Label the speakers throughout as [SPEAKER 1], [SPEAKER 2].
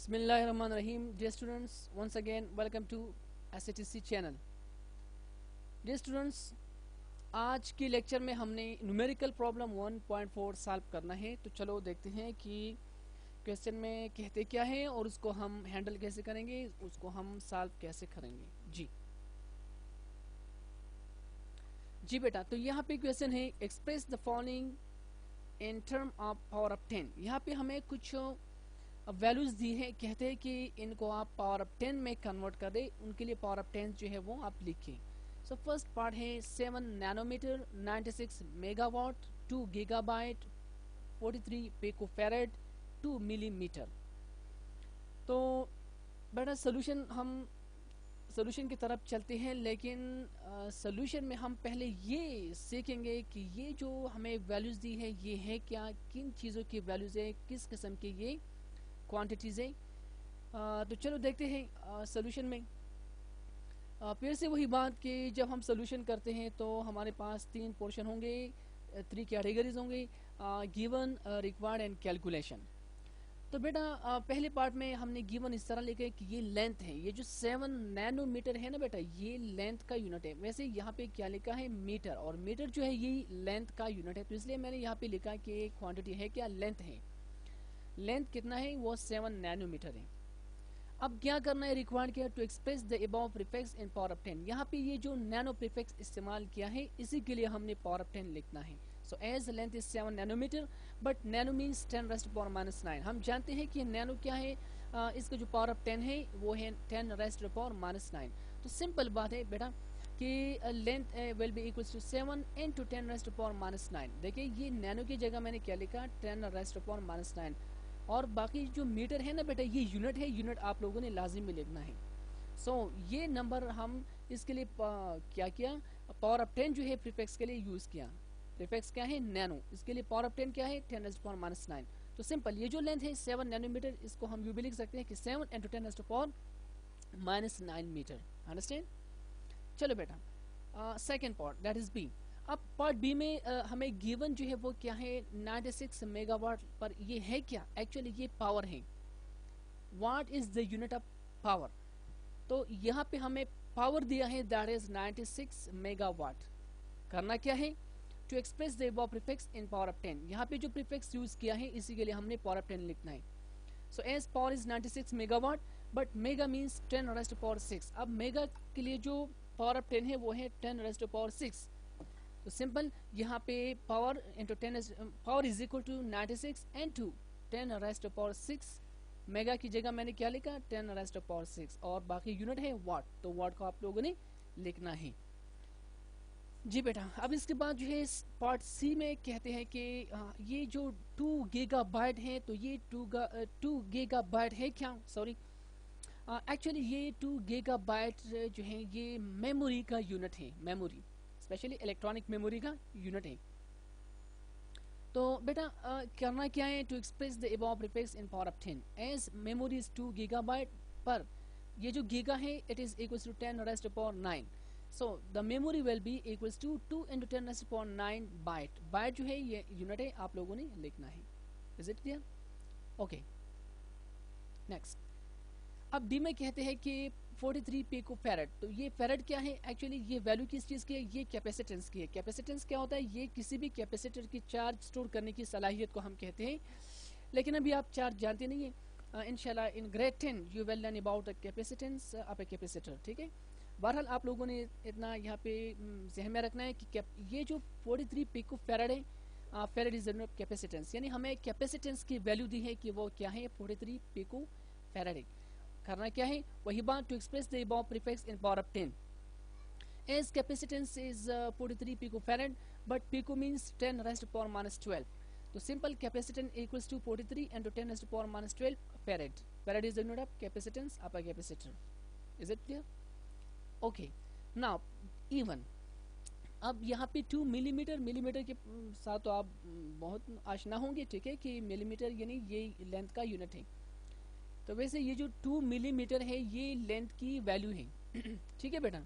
[SPEAKER 1] Bismillahirrahmanirrahim. Dear students, once again welcome to SATC channel. Dear students, आज के lecture में हमने न्यूमेरिकल प्रॉब्लम 1.4 सॉल्व करना है। तो चलो देखते हैं कि क्वेश्चन में कहते क्या है और उसको हम हैंडल कैसे करेंगे, उसको हम सॉल्व कैसे करेंगे। जी बेटा, तो यहाँ पे क्वेश्चन है express the following in term of power of 10। यहाँ पे हमें कुछ वैल्यूज दी है, कहते हैं कि इनको आप पावर ऑफ 10 में कन्वर्ट कर दे, उनके लिए पावर ऑफ 10 जो है वो आप लिखें। सो फर्स्ट पार्ट है 7 nanometre 96 megawatt 2 gigabyte 43 picofarad 2 millimetre. तो बेटा सोल्यूशन की तरफ चलते हैं, लेकिन सोल्यूशन में हम पहले ये सीखेंगे कि ये जो हमें वैल्यूज दी है ये है क्या, किन चीज़ों की वैल्यूज है, किस किस्म के ये क्वांटिटीज़ है। तो चलो देखते हैं सोल्यूशन में। फिर से वही बात कि जब हम सोल्यूशन करते हैं तो हमारे पास 3 पोर्शन होंगे, 3 कैटेगरीज होंगे, गिवन, रिक्वायर्ड एंड कैलकुलेशन। तो बेटा पहले पार्ट में हमने गिवन इस तरह लिखा है कि ये लेंथ है, ये जो 7 नैनोमीटर है ना बेटा, ये लेंथ का यूनिट है। वैसे यहाँ पे क्या लिखा है, मीटर, और मीटर जो है ये लेंथ का यूनिट है, तो इसलिए मैंने यहाँ पे लिखा कि क्वांटिटी है क्या, लेंथ है। लेंथ कितना है, वो 7 नैनोमीटर है। अब क्या करना है, रिक्वायर्ड किया to express the above prefix in power of 10। यहाँ पे ये जो नैनो प्रीफिक्स इस्तेमाल किया है इसी के लिए हमने पावर ऑफ 10 लिखना है। So as length is 7 nanometre, but nano means 10 raised to power -9। हम जानते हैं कि नैनो क्या है, इसका जो पावर ऑफ 10 है वो है 10 रेज़्ड टू पावर -9। तो सिंपल बात है बेटा कि length will be equals to 7 into 10 raised to power -9। देखिए ये नैनो की जगह मैंने क्या लिखा, 10 रेज़्ड टू पावर -9, और बाकी जो मीटर है ना बेटा ये यूनिट है, यूनिट आप लोगों ने लाजिमी लिखना है। सो ये नंबर हम इसके लिए क्या किया, पावर ऑफ 10 जो है प्रीफिक्स के लिए यूज़ किया। प्रीफिक्स क्या है, नैनो, इसके लिए पावर ऑफ 10 क्या है, 10 रेज़्ड टू पावर -9। तो सिंपल ये जो लेंथ है 7 नैनोमीटर, इसको हम यूँ भी लिख सकते हैं कि 7 into 10 raised to power -9 metre. Understand. चलो बेटा second part that is B. अब पार्ट बी में हमें गिवन जो है वो क्या है, 96 मेगावाट पर ये है क्या, एक्चुअली ये पावर है। What is the unit of power, तो यहाँ पे हमें पावर दिया है दैट इज 96 मेगावाट। करना क्या है, to express the above prefix in power of 10। यहाँ पे जो प्रीफिक्स यूज किया है इसी के लिए हमने पावर ऑफ 10 लिखना है। So as power is 96 megawatt, but mega means 10 raised to power 6। अब मेगा के लिए जो पावर ऑफ 10 है वो है 10 रेज़्ड टू पावर 6। तो सिंपल यहाँ पे power into 10 power is equal to 96 into 10 raised to power 6। Mega की जगह मैंने क्या लिखा, 10 रेज़्ड टू पावर 6, और बाकी यूनिट है वाट, तो वाट को आप लोगों ने लिखना है। जी बेटा, अब इसके बाद जो है पार्ट सी में कहते हैं कि ये जो 2 गीगाबाइट है, तो ये 2 गीगाबाइट है क्या, सॉरी एक्चुअली ये 2 गीगाबाइट जो है ये मेमोरी का यूनिट है, मेमोरी स्पेशली इलेक्ट्रॉनिक मेमोरी का यूनिट है। तो बेटा करना क्या है, to express the above prefix in power of 10 as memory is 2 gigabyte, पर ये जो गीगा है it is equals to 10 raised to power 9। So the memory will be equals to 2 into 10 raised to power 9 byte. Byte जो है ये unit है, आप लोगों ने लिखना है। Is it clear? Okay, next. अब डी में कहते हैं कि 43 पिकोफैरेड। तो ये फैरेड क्या है, एक्चुअली ये वैल्यू किस चीज़ की है, ये कैपेसिटेंस की है। कैपेसिटेंस क्या होता है, ये किसी भी कैपेसिटर की चार्ज स्टोर करने की सलाहियत को हम कहते हैं, लेकिन अभी आप चार्ज जानते नहीं है। इंशाल्लाह in grade 10 you will learn about capacitance of a capacitor, ठीक है। बहरहाल आप लोगों ने इतना यहाँ पे जहन में रखना है कि ये जो 43 पिकोफैरेड है, farad is unit of capacitance, यानी हमें कैपेसिटेंस की वैल्यू दी है कि वो क्या है, 43 पिकोफैरेड है। करना क्या है, वही बात, to express the above prefix in power of 10 as capacitance is 43 picofarad, but pico means 10 raised to power -12। तो simple capacitance equals to 43 into 10 raised to power -12 farad. Farad is the unit of capacitance of a capacitor. Is it clear? Okay, now even. अब यहाँ पे 2 millimetre, millimetre के साथ तो आप बहुत आशना होंगे, ठीक है, कि मिलीमीटर यानी ये लेंथ का यूनिट है। तो वैसे ये जो 2 मिलीमीटर है ये लेंथ की वैल्यू है ठीक है बेटा।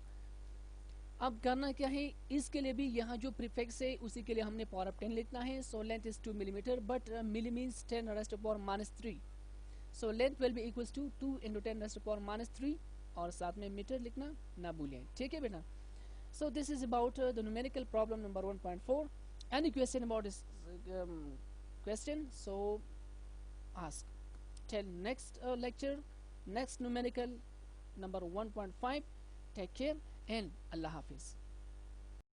[SPEAKER 1] अब करना क्या है, इसके लिए भी यहाँ जो प्रीफिक्स है उसी के लिए हमने पावर ऑफ 10 लिखना है। So length is 2 millimetre, but milli means 10 raised to power -3। So length will be equals to 2 into 10⁻³ और साथ में मीटर लिखना ना भूलें, ठीक है बेटा. So this is about the numerical problem number 1.4. Any question about this question? So ask. Till next lecture, next numerical number 1.5. Take care and Allah Hafiz.